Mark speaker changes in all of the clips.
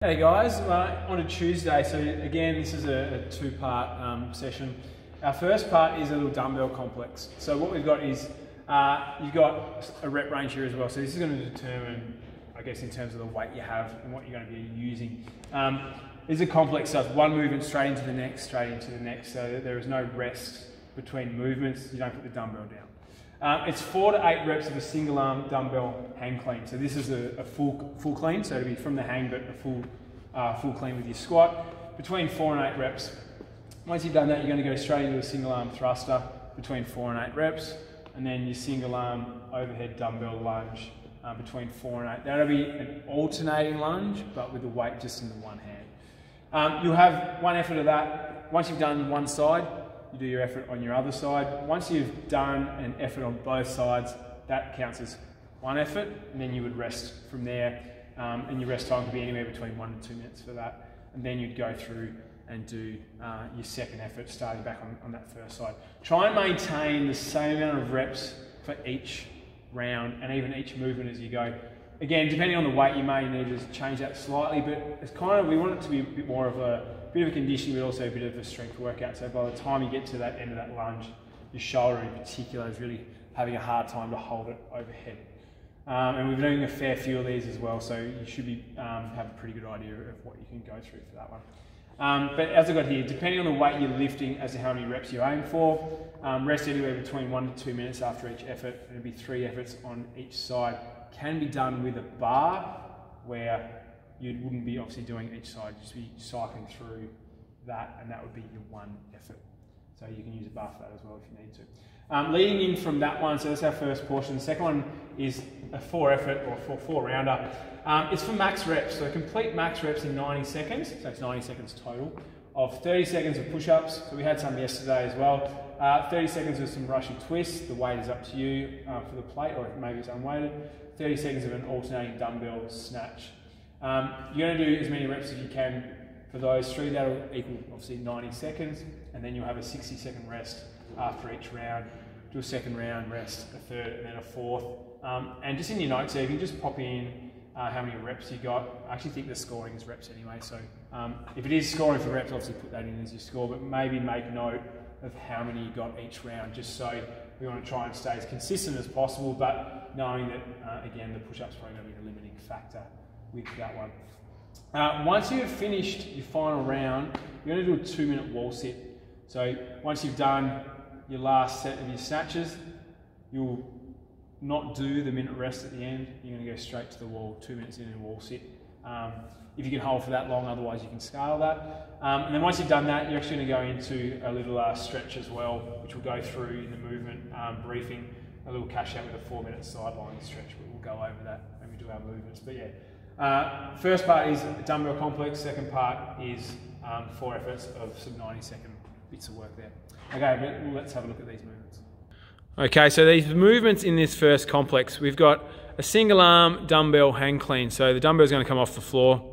Speaker 1: Hey guys, on a Tuesday, so again this is a two-part session. Our first part is a little dumbbell complex. So what we've got is, you've got a rep range here as well, so this is going to determine, I guess, in terms of the weight you have and what you're going to be using. It's a complex stuff, one movement straight into the next, so there is no rest between movements, you don't put the dumbbell down. It's 4 to 8 reps of a single arm dumbbell hang clean. So this is a full clean, so it'll be from the hang but a full clean with your squat, between 4 and 8 reps. Once you've done that, you're going to go straight into a single arm thruster between 4 and 8 reps, and then your single arm overhead dumbbell lunge between 4 and 8. That'll be an alternating lunge, but with the weight just in the one hand. You'll have one effort of that. Once you've done one side, you do your effort on your other side. Once you've done an effort on both sides, that counts as one effort, and then you would rest from there. And your rest time could be anywhere between 1 to 2 minutes for that. And then you'd go through and do your second effort, starting back on that first side. Try and maintain the same amount of reps for each round and even each movement as you go. Again, depending on the weight, you may need to change that slightly, but it's kind of, we want it to be a bit more of a bit of a conditioning, but also a bit of a strength workout. So by the time you get to that end of that lunge, your shoulder in particular is really having a hard time to hold it overhead. And we're doing a fair few of these as well, so you should be have a pretty good idea of what you can go through for that one. But as I've got here, depending on the weight you're lifting as to how many reps you aim for, rest anywhere between 1 to 2 minutes after each effort, and it'll be 3 efforts on each side. Can be done with a bar, where you wouldn't be obviously doing each side, just be cycling through that, and that would be your one effort. So you can use a bar for that as well if you need to. Leading in from that one, so that's our first portion. The second one is a 4 effort or 4 rounder. It's for max reps, so complete max reps in 90 seconds, so it's 90 seconds total, of 30 seconds of push-ups, so we had some yesterday as well. 30 seconds of some Russian twists, the weight is up to you for the plate, or maybe it's unweighted. 30 seconds of an alternating dumbbell snatch. You're going to do as many reps as you can for those 3. That'll equal obviously 90 seconds, and then you'll have a 60-second rest after each round. Do a second round, rest, a third, and then a fourth. And just in your notes there, you can just pop in how many reps you got. I actually think the scoring is reps anyway, so if it is scoring for reps, obviously put that in as your score, but maybe make note of how many you got each round, just so we want to try and stay as consistent as possible, but knowing that, again, the push-up's probably going to be the limiting factor with that one. Once you've finished your final round, you're going to do a 2-minute wall sit. So once you've done your last set of your snatches, you'll not do the minute rest at the end. You're going to go straight to the wall, 2 minutes in a wall sit. If you can hold for that long, otherwise you can scale that. And then once you've done that, you're actually going to go into a little stretch as well, which we'll go through in the movement briefing, a little cash out with a 4-minute sideline stretch, but we'll go over that when we do our movements. But yeah, first part is a dumbbell complex, second part is 4 efforts of some 90-second bits of work there. Okay, but let's have a look at these movements. Okay, so these movements in this first complex, we've got a single arm dumbbell hang clean. So the dumbbell's going to come off the floor.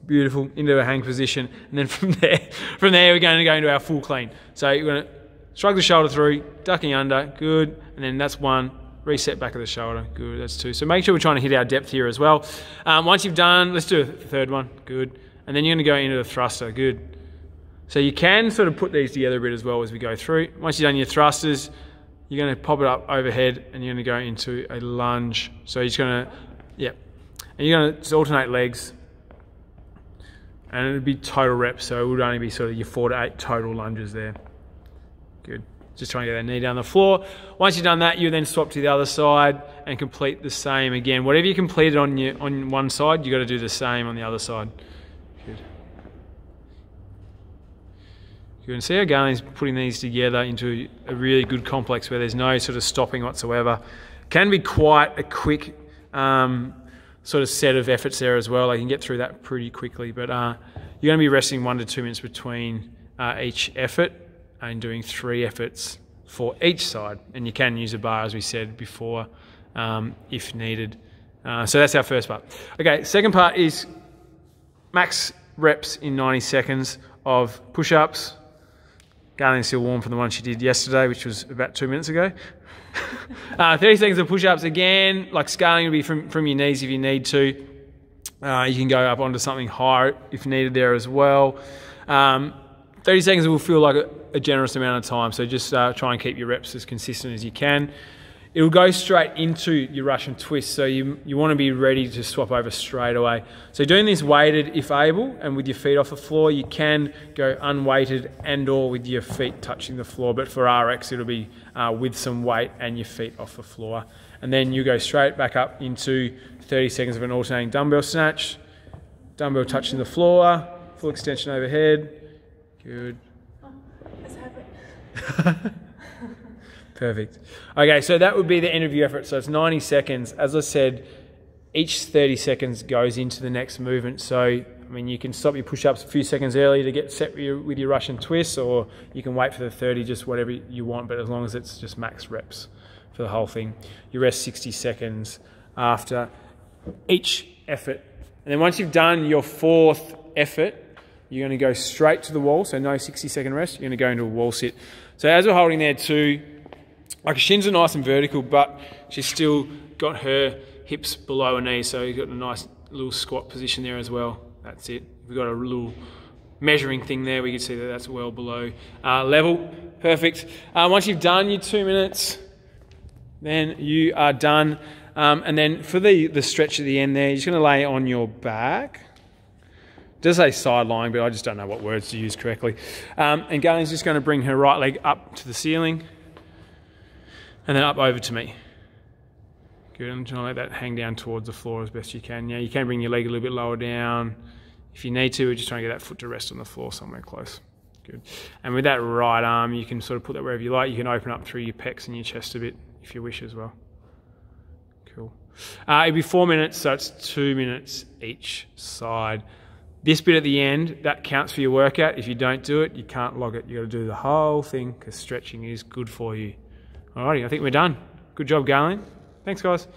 Speaker 1: Beautiful, into a hang position. And then from there we're going to go into our full clean. So you're going to shrug the shoulder through, ducking under, good. And then that's 1, reset back of the shoulder, good, that's 2. So make sure we're trying to hit our depth here as well. Once you've done, let's do a third one, good. And then you're going to go into the thruster, good. So you can sort of put these together a bit as well as we go through. Once you've done your thrusters, you're going to pop it up overhead and you're going to go into a lunge. So you're just going to, and you're going to just alternate legs. And it would be total reps, so it would only be sort of your 4 to 8 total lunges there. Good. Just trying to get that knee down the floor. Once you've done that, you then swap to the other side and complete the same again. Whatever you completed on one side, you've got to do the same on the other side. Good. You can see how Garley's putting these together into a really good complex where there's no sort of stopping whatsoever. Can be quite a quick sort of set of efforts there as well. I can get through that pretty quickly, but you're going to be resting 1 to 2 minutes between each effort and doing 3 efforts for each side. And you can use a bar, as we said before, if needed. So that's our first part. Okay, second part is max reps in 90 seconds of push-ups. Garley's still warm from the one she did yesterday, which was about 2 minutes ago. 30 seconds of push-ups again, like scaling will be from your knees if you need to. You can go up onto something higher if needed there as well. 30 seconds will feel like a generous amount of time, so just try and keep your reps as consistent as you can. It'll go straight into your Russian twist, so you want to be ready to swap over straight away. So doing this weighted if able, and with your feet off the floor. You can go unweighted and or with your feet touching the floor, but for RX it'll be with some weight and your feet off the floor. And then you go straight back up into 30 seconds of an alternating dumbbell snatch, dumbbell touching the floor, full extension overhead. Good.
Speaker 2: Oh, let's have it.
Speaker 1: Perfect. Okay, so that would be the end of your effort. So it's 90 seconds. As I said, each 30 seconds goes into the next movement. So, I mean, you can stop your push-ups a few seconds early to get set with your Russian twists, or you can wait for the 30, just whatever you want, but as long as it's just max reps for the whole thing. You rest 60 seconds after each effort. And then once you've done your fourth effort, you're going to go straight to the wall, so no 60-second rest. You're going to go into a wall sit. So as we're holding there too, like her shins are nice and vertical, but she's still got her hips below her knees, so you've got a nice little squat position there as well. That's it. We've got a little measuring thing there. We can see that that's well below level. Perfect. Once you've done your 2 minutes, then you are done. And then for the stretch at the end there, you're just going to lay on your back. It does say side lying, but I just don't know what words to use correctly. And Garlene's just going to bring her right leg up to the ceiling and then up over to me. Good, I'm trying to let that hang down towards the floor as best you can. Yeah, you can bring your leg a little bit lower down if you need to. We're just trying to get that foot to rest on the floor somewhere close. Good. And with that right arm, you can sort of put that wherever you like. You can open up through your pecs and your chest a bit if you wish as well. Cool. It'll be 4 minutes, so it's 2 minutes each side. This bit at the end, that counts for your workout. If you don't do it, you can't log it. You've got to do the whole thing because stretching is good for you. Alrighty, I think we're done. Good job, Garlene. Thanks, guys.